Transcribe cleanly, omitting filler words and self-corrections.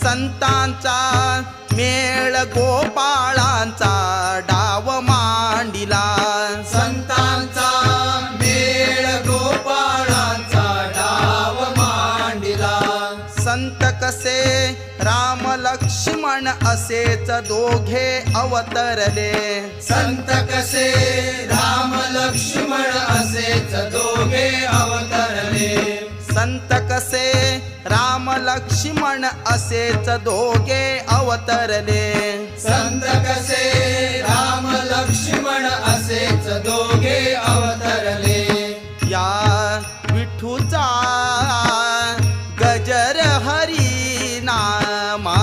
संतांचा मेळ गोपाळांचा डाव मांडिला, संतांचा मेळ गोपाळांचा डाव मांडिला. संत कसे राम लक्ष्मण असेच दोघे अवतरले, संत कसे राम लक्ष्मण असेच दोघे अवतरले. संत कसे राम लक्ष्मण असेच दोघे अवतरले. संत कसे राम लक्ष्मण असेच दोघे अवतरले. या विठूचा गजर हरी नामा